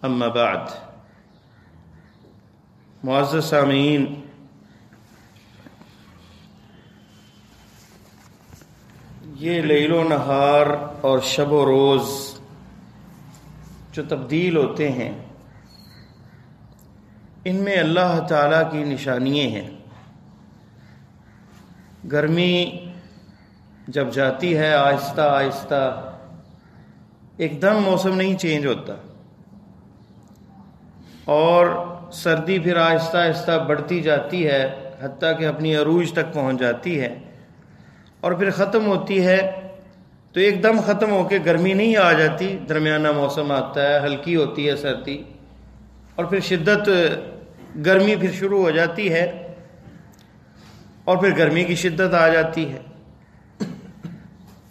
اما بعد، معزز سامعین، یہ لیل و نہار اور شب و روز جو تبدیل ہوتے ہیں، ان میں اللہ تعالیٰ کی نشانیاں ہیں۔ گرمی جب جاتی ہے آہستہ آہستہ، ایک دم موسم نہیں چینج ہوتا، اور سردی پھر آہستہ آہستہ بڑھتی جاتی ہے حتیٰ کہ اپنی عروج تک پہنچ جاتی ہے، اور پھر ختم ہوتی ہے تو ایک دم ختم ہو کے گرمی نہیں آ جاتی، درمیانہ موسم آتا ہے، ہلکی ہوتی ہے سردی، اور پھر شدت گرمی پھر شروع ہو جاتی ہے، اور پھر گرمی کی شدت آ جاتی ہے۔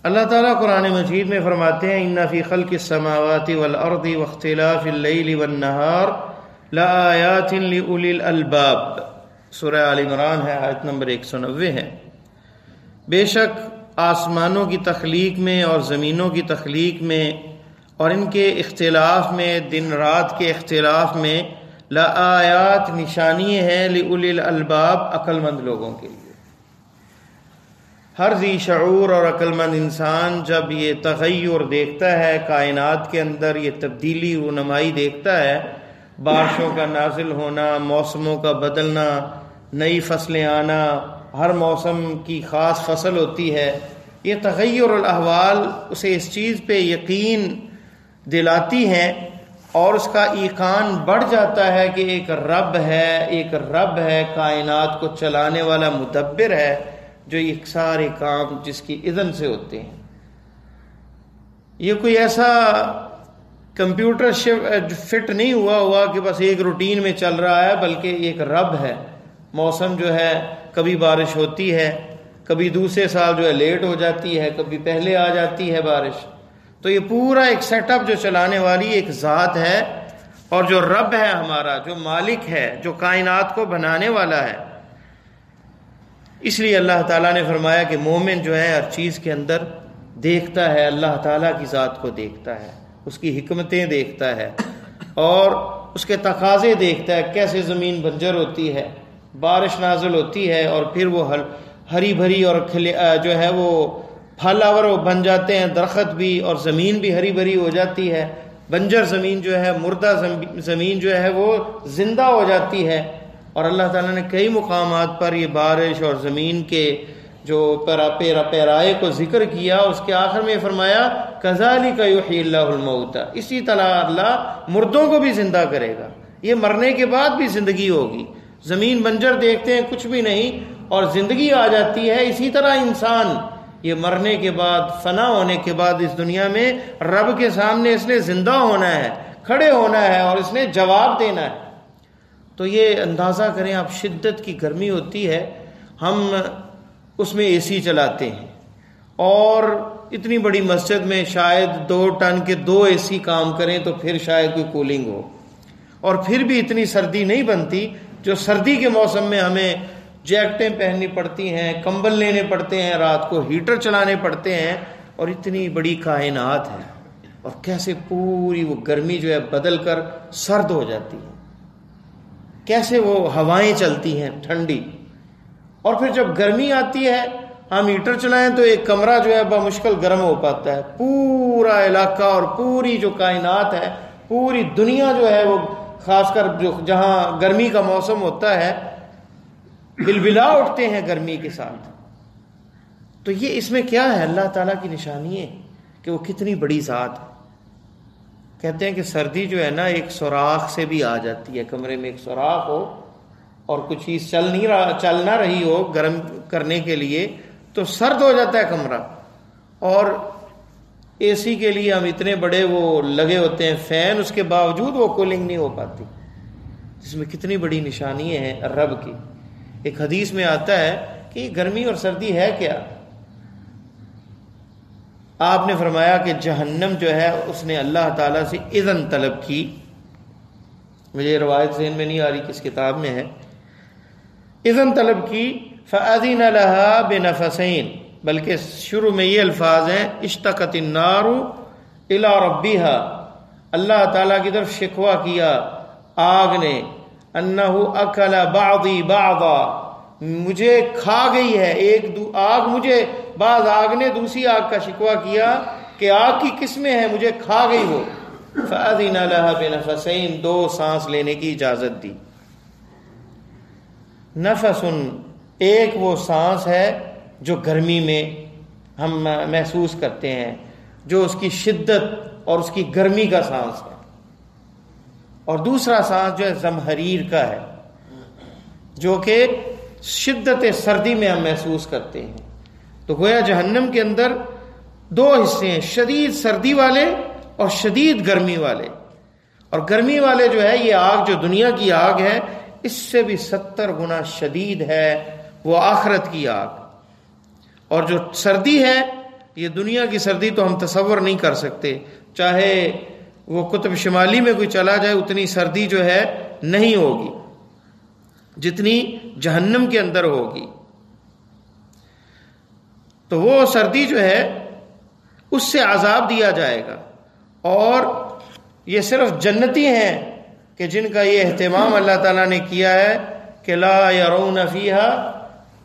اللہ تعالیٰ قرآن مجید میں فرماتے ہیں اِنَّ فِي خَلْقِ السَّمَاوَاتِ وَالْأَرْضِ وَاخْتِلَافِ اللَّيْلِ وَالنَّهَارِ لَآيَاتٍ لِأُولِي الْأَلْبَابِ، سورہ آل عمران ہے، آیت نمبر 190 ہے۔ بے شک آسمانوں کی تخلیق میں اور زمینوں کی تخلیق میں اور ان کے اختلاف میں، دن رات کے اختلاف میں، لآیات نشانیاں ہیں لِأُولِي الْأَلْبَابِ، عقل مند لوگوں کے لیے۔ ہر ذی شعور اور عقل مند انسان جب یہ تغیر دیکھتا ہے، کائنات کے اندر یہ تبدیلی رونمائی دیکھتا ہے، بارشوں کا نازل ہونا، موسموں کا بدلنا، نئی فصلیں آنا، ہر موسم کی خاص فصل ہوتی ہے، یہ تغیر الاحوال اسے اس چیز پہ یقین دلاتی ہیں، اور اس کا ایقان بڑھ جاتا ہے کہ ایک رب ہے کائنات کو چلانے والا، مدبر ہے، جو یہ سارے کام جس کی اذن سے ہوتے ہیں۔ یہ کوئی ایسا کمپیوٹر فٹ نہیں ہوا کہ بس ایک روٹین میں چل رہا ہے، بلکہ ایک رب ہے۔ موسم جو ہے کبھی بارش ہوتی ہے، کبھی دوسرے سال جو ہے لیٹ ہو جاتی ہے، کبھی پہلے آ جاتی ہے بارش۔ تو یہ پورا ایک سیٹ اپ جو چلانے والی ایک ذات ہے، اور جو رب ہے ہمارا، جو مالک ہے، جو کائنات کو بنانے والا ہے۔ اس لیے اللہ تعالیٰ نے فرمایا کہ مومن جو ہے ہر چیز کے اندر دیکھتا ہے، اللہ تعالیٰ کی ذات کو دیکھتا ہے، اس کی حکمتیں دیکھتا ہے، اور اس کے تقاضے دیکھتا ہے، کیسے زمین بنجر ہوتی ہے، بارش نازل ہوتی ہے، اور پھر وہ ہری بھری اور جو ہے وہ پھل آور بن جاتے ہیں، درخت بھی، اور زمین بھی ہری بھری ہو جاتی ہے، بنجر زمین جو ہے، مردہ زمین جو ہے وہ زندہ ہو جاتی ہے۔ اور اللہ تعالیٰ نے کئی مقامات پر یہ بارش اور زمین کے جو پیرائے کو ذکر کیا، اس کے آخر میں فرمایا کذالک یحیی اللہ الموتى، اسی طرح اللہ مردوں کو بھی زندہ کرے گا، یہ مرنے کے بعد بھی زندگی ہوگی۔ زمین بنجر دیکھتے ہیں کچھ بھی نہیں، اور زندگی آ جاتی ہے۔ اسی طرح انسان یہ مرنے کے بعد، فنا ہونے کے بعد، اس دنیا میں رب کے سامنے اس نے زندہ ہونا ہے، کھڑے ہونا ہے، اور اس نے جواب دینا ہے۔ تو یہ اندازہ کریں آپ، شدت کی گرمی ہوتی ہے، ہم اس میں اے سی چلاتے ہیں، اور اتنی بڑی مسجد میں شاید 2 ٹن کے 2 اے سی کام کریں تو پھر شاید کوئی کولنگ ہو، اور پھر بھی اتنی سردی نہیں بنتی جو سردی کے موسم میں ہمیں جیکٹیں پہننی پڑتی ہیں، کمبل لینے پڑتے ہیں، رات کو ہیٹر چلانے پڑتے ہیں، اور اتنی بڑی کائنات ہے، اور کیسے پوری وہ گرمی جو ہے بدل کر سرد ہو جاتی ہے، کیسے وہ ہوائیں چلتی ہیں ٹھنڈی۔ اور پھر جب گرمی آتی ہے، ہم ہیٹر چلائیں تو ایک کمرہ جو ہے بمشکل گرم ہو پاتا ہے، پورا علاقہ اور پوری جو کائنات ہے، پوری دنیا جو ہے وہ، خاص کر جو جہاں گرمی کا موسم ہوتا ہے، بلبلا اٹھتے ہیں گرمی کے ساتھ۔ تو یہ اس میں کیا ہے؟ اللہ تعالیٰ کی نشانی ہے کہ وہ کتنی بڑی ذات ہے۔ کہتے ہیں کہ سردی جو ہے نا ایک سوراخ سے بھی آ جاتی ہے، کمرے میں ایک سوراخ ہو اور کچھ چیز چل نہ رہی ہو گرم کرنے کے لیے، تو سرد ہو جاتا ہے کمرہ۔ اور اے سی کے لیے ہم اتنے بڑے وہ لگے ہوتے ہیں فین، اس کے باوجود وہ کولنگ نہیں ہو پاتی، جس میں کتنی بڑی نشانیاں ہیں رب کی۔ ایک حدیث میں آتا ہے کہ یہ گرمی اور سردی ہے کیا؟ آپ نے فرمایا کہ جہنم جو ہے اس نے اللہ تعالیٰ سے اذن طلب کی، مجھے روایت ذہن میں نہیں آ رہی کس کتاب میں ہے، اذن طلب کی، فَأَذِنَ لَهَا بِنَفَسَيْنِ، بلکہ شروع میں یہ الفاظ ہیں اشتقت النار الی ربها، اللہ تعالیٰ کی طرف شکوہ کیا آگ نے، انہ اکل بعضی بعضا، مجھے کھا گئی ہے آگ، مجھے بعض آگ نے دوسری آگ کا شکوہ کیا کہ آگ کی قسمیں ہیں، مجھے کھا گئی وہ، فأذن لها بنفسین، 2 سانس لینے کی اجازت دی۔ نفس ایک وہ سانس ہے جو گرمی میں ہم محسوس کرتے ہیں، جو اس کی شدت اور اس کی گرمی کا سانس ہے، اور دوسرا سانس جو ہے زمہریر کا ہے، جو کہ شدت سردی میں ہم محسوس کرتے ہیں۔ تو گویا جہنم کے اندر 2 حصے ہیں، شدید سردی والے اور شدید گرمی والے، اور گرمی والے جو ہے یہ آگ جو دنیا کی آگ ہے اس سے بھی 70 گنا شدید ہے وہ آخرت کی آگ، اور جو سردی ہے یہ دنیا کی سردی تو ہم تصور نہیں کر سکتے، چاہے وہ قطب شمالی میں کوئی چلا جائے اتنی سردی جو ہے نہیں ہوگی جتنی جہنم کے اندر ہوگی۔ تو وہ سردی جو ہے اس سے عذاب دیا جائے گا، اور یہ صرف جنتی ہیں کہ جن کا یہ اہتمام اللہ تعالیٰ نے کیا ہے کہ لا يرون فيها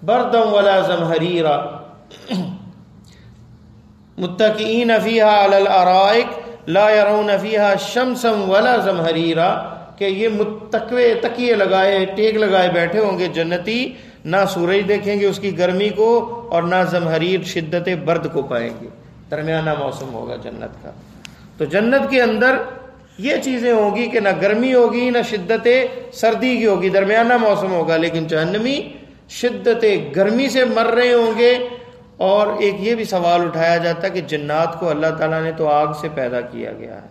بردا ولا زمہریرا متکئین فیہا علی الارائک لا يرون فیہا شمسا ولا زمہریرا، کہ یہ تکیے لگائے ٹیک لگائے بیٹھے ہوں گے جنتی، نہ سورج دیکھیں گے اس کی گرمی کو اور نہ زمہریر شدت برد کو پائیں گے، درمیانہ موسم ہوگا جنت کا۔ تو جنت کے اندر یہ چیزیں ہوں گی کہ نہ گرمی ہوگی نہ شدت سردی کی ہوگی، درمیانہ موسم ہوگا، لیکن جہنمی شدت گرمی سے مر رہے ہوں گے۔ اور ایک یہ بھی سوال اٹھایا جاتا ہے کہ جنات کو اللہ تعالیٰ نے تو آگ سے پیدا کیا گیا ہے،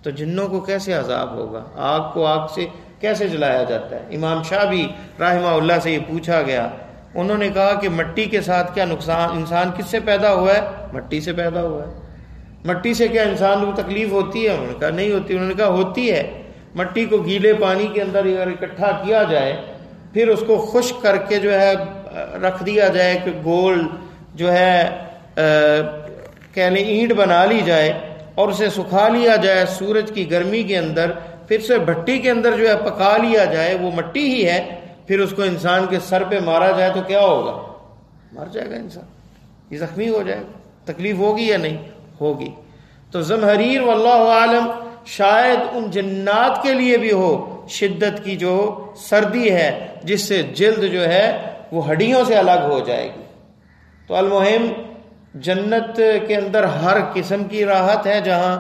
تو جنوں کو کیسے عذاب ہوگا؟ آگ کو آگ سے کیسے جلایا جاتا ہے؟ امام شعبی رحمہ اللہ سے یہ پوچھا گیا، انہوں نے کہا کہ مٹی کے ساتھ کیا نقصان، انسان کس سے پیدا ہوا ہے؟ مٹی سے پیدا ہوا ہے، مٹی سے کیا انسان کو تکلیف ہوتی ہے؟ انہوں نے کہا نہیں ہوتی۔ انہوں نے کہا ہوتی ہے، مٹی کو گیلے پانی کے اندر اگر اکٹھا کیا جائے، پھر اس کو خشک کر کے جو ہے رکھ دیا جائے کہ گول جو ہے کہہ لیں اینٹ بنا لی جائے اور اسے سکھا لیا جائے سورج کی گرمی کے اندر، پھر سے بھٹی کے اندر جو ہے پکا لیا جائے، وہ مٹی ہی ہے، پھر اس کو انسان کے سر پہ مارا جائے تو کیا ہوگا؟ مر جائے گا انسان، یہ زخمی ہو جائے گا، تکلیف ہوگی یا نہیں ہوگی؟ تو زمہریر واللہ عالم شاید ان جنات کے لیے بھی ہو شدت کی جو سردی ہے جس سے جلد جو ہے وہ ہڈیوں سے الگ ہو جائے گی۔ تو المہم جنت کے اندر ہر قسم کی راحت ہے، جہاں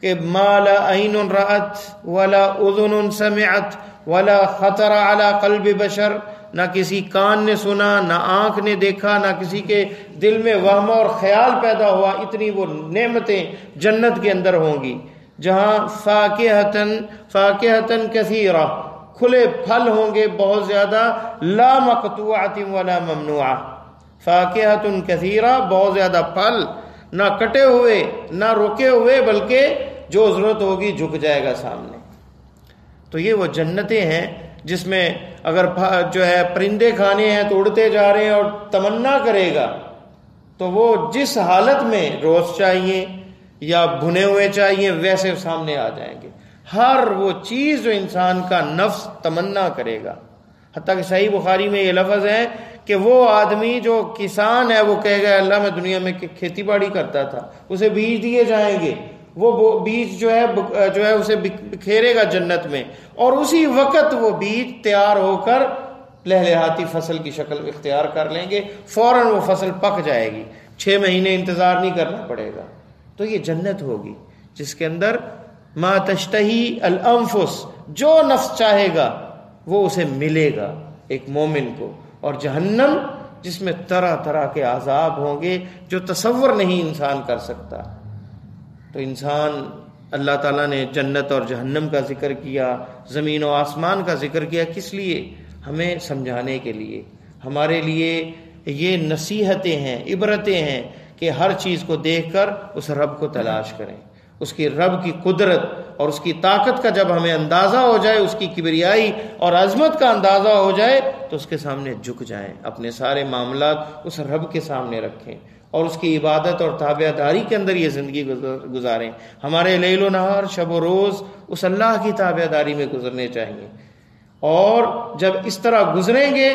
کہ ما لا عین رأت ولا اذن سمعت ولا خطر علی قلب بشر، نہ کسی کان نے سنا، نہ آنکھ نے دیکھا، نہ کسی کے دل میں وہم اور خیال پیدا ہوا، اتنی وہ نعمتیں جنت کے اندر ہوں گی، جہاں فاکہتن کثیرہ، کھلے پھل ہوں گے بہت زیادہ، لا مقطوعۃ ولا ممنوعہ، فاکہتن کثیرہ، بہت زیادہ پھل، نہ کٹے ہوئے نہ روکے ہوئے، بلکہ جو ضرورت ہوگی جھک جائے گا سامنے۔ تو یہ وہ جنتیں ہیں جس میں اگر جو ہے پرندے کھانے ہیں تو اڑتے جا رہے ہیں اور تمنا کرے گا تو وہ جس حالت میں روز چاہیے یا بھنے ہوئے چاہیے ویسے سامنے آ جائیں گے، ہر وہ چیز جو انسان کا نفس تمنا کرے گا۔ حتیٰ کہ صحیح بخاری میں یہ لفظ ہے کہ وہ آدمی جو کسان ہے وہ کہے گا اللہ میں دنیا میں کھیتی باڑی کرتا تھا، اسے بیج دیے جائیں گے، وہ بیج جو ہے اسے بکھیرے گا جنت میں، اور اسی وقت وہ بیج تیار ہو کر لہلہاتی فصل کی شکل اختیار کر لیں گے، فوراً وہ فصل پک جائے گی، 6 مہینے انتظار نہیں کرنا پڑے گا۔ تو یہ جنت ہوگی جس کے اندر ما تشتہی الانفس، جو نفس چاہے گا وہ اسے ملے گا ایک مومن کو، اور جہنم جس میں طرح طرح کے عذاب ہوں گے جو تصور نہیں انسان کر سکتا۔ تو انسان، اللہ تعالیٰ نے جنت اور جہنم کا ذکر کیا، زمین و آسمان کا ذکر کیا، کس لیے؟ ہمیں سمجھانے کے لیے، ہمارے لیے یہ نصیحتیں ہیں، عبرتیں ہیں کہ ہر چیز کو دیکھ کر اس رب کو تلاش کریں، اس کی رب کی قدرت اور اس کی طاقت کا جب ہمیں اندازہ ہو جائے، اس کی کبریائی اور عظمت کا اندازہ ہو جائے تو اس کے سامنے جھک جائیں، اپنے سارے معاملات اس رب کے سامنے رکھیں، اور اس کی عبادت اور تابع داری کے اندر یہ زندگی گزاریں. ہمارے لیل و نہار، شب و روز اس اللہ کی تابع داری میں گزرنے چاہیے. اور جب اس طرح گزریں گے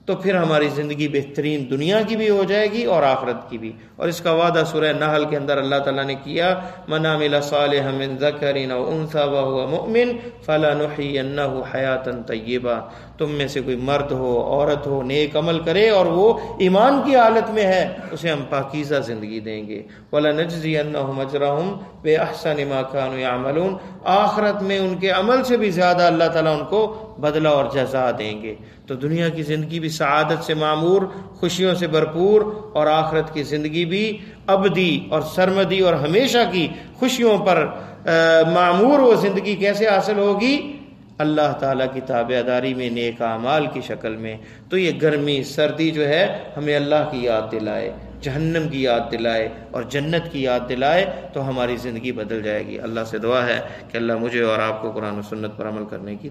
تو پھر ہماری زندگی بہترین دنیا کی بھی ہو جائے گی اور آخرت کی بھی. اور اس کا وعدہ سورہ نحل کے اندر اللہ تعالیٰ نے کیا، من عمل صالحا من ذکر او انثی وهو مؤمن فلنحینہ حیاتا طیبہ. تم میں سے کوئی مرد ہو، عورت ہو، نیک عمل کرے اور وہ ایمان کی حالت میں ہے، اسے ہم پاکیزہ زندگی دیں گے. وَلَنَجْزِيَنَّهُمْ أَجْرَهُمْ بِأَحْسَنِ مَا كَانُوا يَعْمَلُونَ. آخرت میں ان کے عمل سے بھی زیادہ اللہ تعالیٰ ان کو بدلہ اور جزا دیں گے. تو دنیا کی زندگی بھی سعادت سے معمور، خوشیوں سے بھرپور، اور آخرت کی زندگی بھی ابدی اور سرمدی اور ہمیشہ کی خوشیوں پر معمور. وہ زندگی کیسے حاصل ہوگی؟ اللہ تعالیٰ کی تابع داری میں، نیک اعمال کی شکل میں. تو یہ گرمی سردی جو ہے ہمیں اللہ کی یاد دلائے، جہنم کی یاد دلائے اور جنت کی یاد دلائے تو ہماری زندگی بدل جائے گی. اللہ سے دعا ہے کہ اللہ مجھے اور آپ کو قرآن و سنت پر عمل کرنے کی